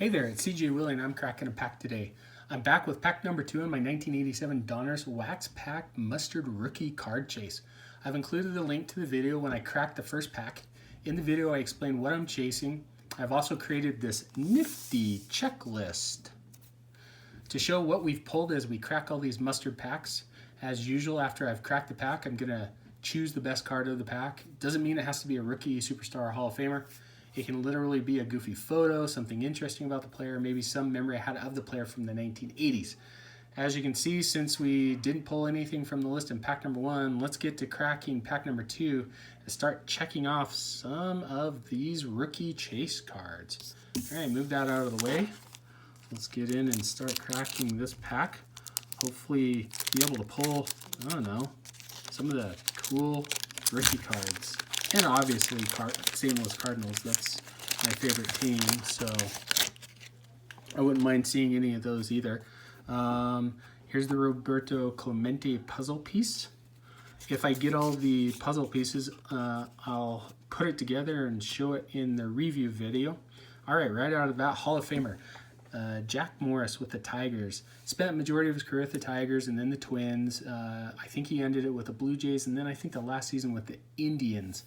Hey there, it's CJ Willie and I'm cracking a pack today. I'm back with pack number 2 in my 1987 Donruss Wax Pack Mustard Rookie Card Chase. I've included a link to the video when I cracked the first pack. In the video I explain what I'm chasing. I've also created this nifty checklist to show what we've pulled as we crack all these mustard packs. As usual, after I've cracked the pack, I'm going to choose the best card of the pack. Doesn't mean it has to be a rookie, superstar, or Hall of Famer. It can literally be a goofy photo, something interesting about the player, maybe some memory I had of the player from the 1980s. As you can see, since we didn't pull anything from the list in pack number 1, let's get to cracking pack number 2 and start checking off some of these rookie chase cards. All right, move that out of the way. Let's get in and start cracking this pack. Hopefully be able to pull, I don't know, some of the cool rookie cards. And obviously St. Louis Cardinals, that's my favorite team, so I wouldn't mind seeing any of those either. Here's the Roberto Clemente puzzle piece. If I get all the puzzle pieces, I'll put it together and show it in the review video. All right, right out of that, Hall of Famer. Jack Morris with the Tigers. Spent the majority of his career with the Tigers and then the Twins. I think he ended it with the Blue Jays and then I think the last season with the Indians.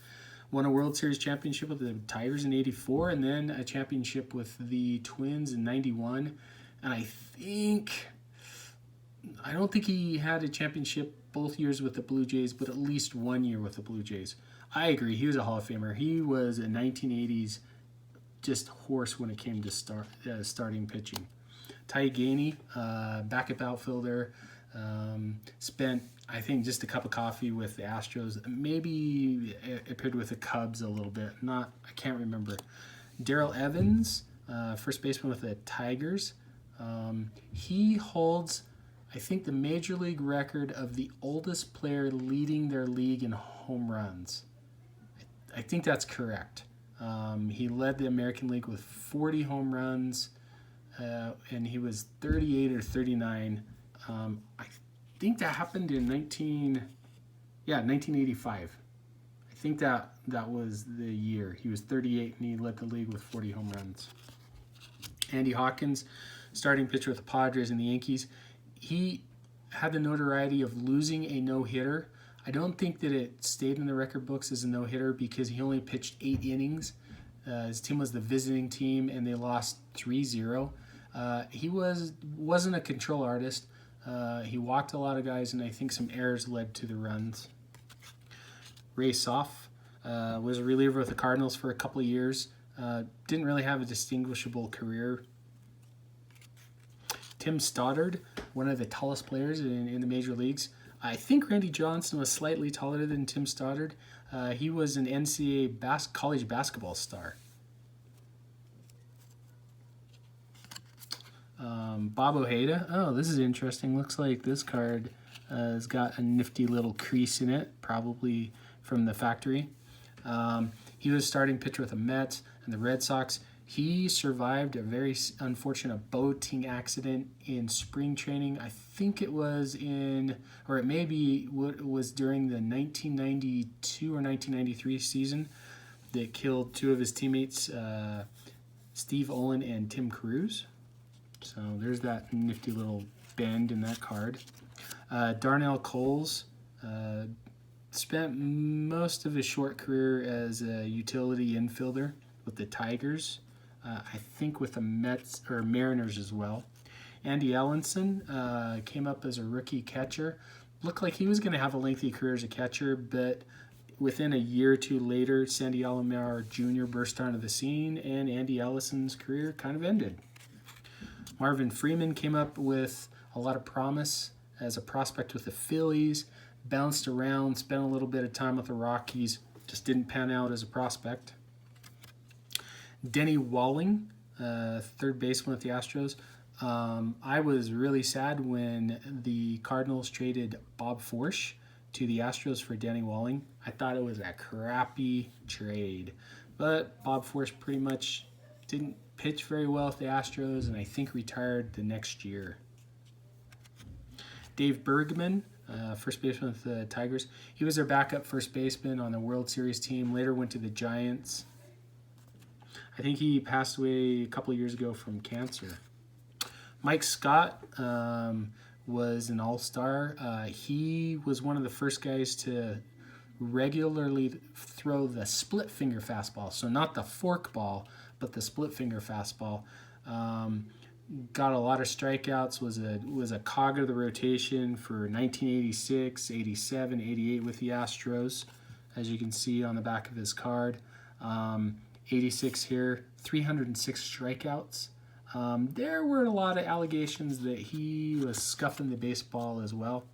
Won a World Series championship with the Tigers in '84 and then a championship with the Twins in '91. And I don't think he had a championship both years with the Blue Jays, but at least 1 year with the Blue Jays. I agree, he was a Hall of Famer. He was a 1980s just horse when it came to starting pitching. Ty Gainey, backup outfielder, spent, I think, just a cup of coffee with the Astros. Maybe appeared with the Cubs a little bit. I can't remember. Darrell Evans, first baseman with the Tigers. He holds, I think, the major league record of the oldest player leading their league in home runs. I think that's correct. He led the American League with 40 home runs, and he was 38 or 39. I think that happened in 1985. I think that was the year. He was 38 and he led the league with 40 home runs. Andy Hawkins, starting pitcher with the Padres and the Yankees. He had the notoriety of losing a no-hitter. I don't think that it stayed in the record books as a no-hitter because he only pitched 8 innings. His team was the visiting team, and they lost 3-0. He wasn't a control artist. He walked a lot of guys, and I think some errors led to the runs. Ray Soff was a reliever with the Cardinals for a couple of years. Didn't really have a distinguishable career. Tim Stoddard, one of the tallest players in the major leagues. I think Randy Johnson was slightly taller than Tim Stoddard. He was an NCAA college basketball star. Bob Ojeda. Oh, this is interesting. Looks like this card has got a nifty little crease in it, probably from the factory. He was starting pitcher with the Mets and the Red Sox. He survived a very unfortunate boating accident in spring training. I think it was or it maybe was during the 1992 or 1993 season that killed 2 of his teammates, Steve Olin and Tim Cruz. So there's that nifty little bend in that card. Darnell Coles spent most of his short career as a utility infielder with the Tigers. I think with the Mets or Mariners as well. Andy Allenson came up as a rookie catcher. Looked like he was going to have a lengthy career as a catcher, but within a year or two later, Sandy Alomar Jr. burst onto the scene, and Andy Allison's career kind of ended. Marvin Freeman came up with a lot of promise as a prospect with the Phillies, bounced around, spent a little bit of time with the Rockies, just didn't pan out as a prospect. Denny Walling, third baseman with the Astros. I was really sad when the Cardinals traded Bob Forsch to the Astros for Denny Walling. I thought it was a crappy trade, but Bob Forsch pretty much didn't pitch very well with the Astros and I think retired the next year. Dave Bergman, first baseman with the Tigers. He was their backup first baseman on the World Series team, later went to the Giants. I think he passed away a couple of years ago from cancer. Mike Scott was an all-star. He was one of the first guys to regularly throw the split finger fastball. So not the fork ball, but the split finger fastball. Got a lot of strikeouts, was a cog of the rotation for 1986, 87, 88 with the Astros, as you can see on the back of his card. 86 here, 306 strikeouts. There were a lot of allegations that he was scuffing the baseball as well.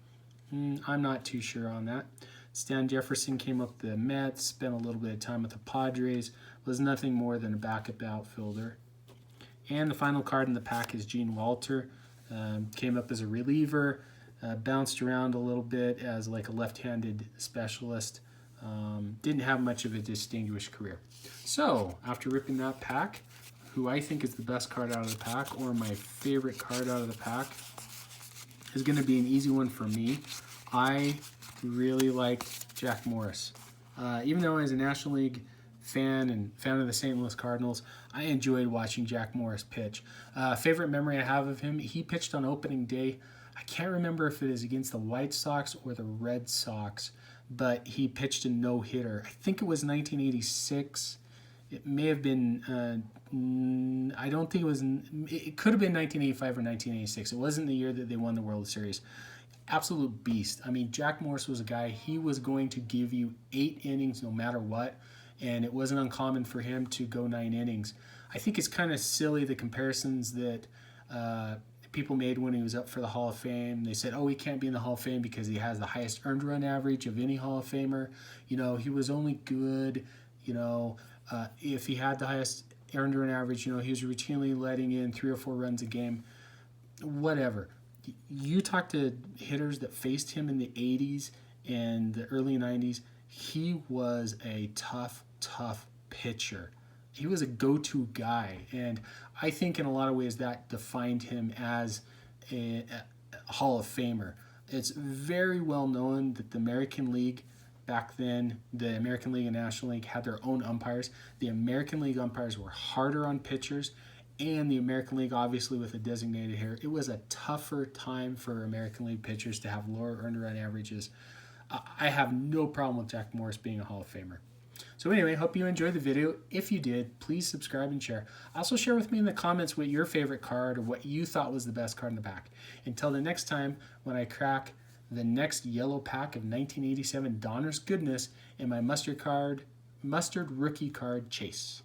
I'm not too sure on that. Stan Jefferson came up the Mets, spent a little bit of time with the Padres, was nothing more than a backup outfielder. And the final card in the pack is Gene Walter. Came up as a reliever, bounced around a little bit as like a left-handed specialist. Didn't have much of a distinguished career. So, after ripping that pack, who I think is the best card out of the pack, or my favorite card out of the pack, is going to be an easy one for me. I really like Jack Morris. Even though I was a National League fan and fan of the St. Louis Cardinals, I enjoyed watching Jack Morris pitch. Favorite memory I have of him, he pitched on opening day. I can't remember if it is against the White Sox or the Red Sox, but he pitched a no-hitter. I think it was 1986. It may have been, I don't think it was, it could have been 1985 or 1986. It wasn't the year that they won the World Series. Absolute beast. I mean, Jack Morris was a guy, he was going to give you 8 innings no matter what, and it wasn't uncommon for him to go 9 innings. I think it's kind of silly, the comparisons that people made when he was up for the Hall of Fame. They said, oh, he can't be in the Hall of Fame because he has the highest earned run average of any Hall of Famer. You know, he was only good, you know, if he had the highest earned run average, you know, he was routinely letting in 3 or 4 runs a game. Whatever. You talk to hitters that faced him in the 80s and the early 90s, he was a tough pitcher. He was a go-to guy, and I think in a lot of ways that defined him as a Hall of Famer. It's very well known that the American League back then, the American League and National League had their own umpires. The American League umpires were harder on pitchers, and the American League, obviously with a designated hitter, it was a tougher time for American League pitchers to have lower earned run averages. I have no problem with Jack Morris being a Hall of Famer. So anyway, hope you enjoyed the video. If you did, please subscribe and share. Also share with me in the comments what your favorite card or what you thought was the best card in the pack. Until the next time when I crack the next yellow pack of 1987 Donruss goodness in my mustard rookie card chase.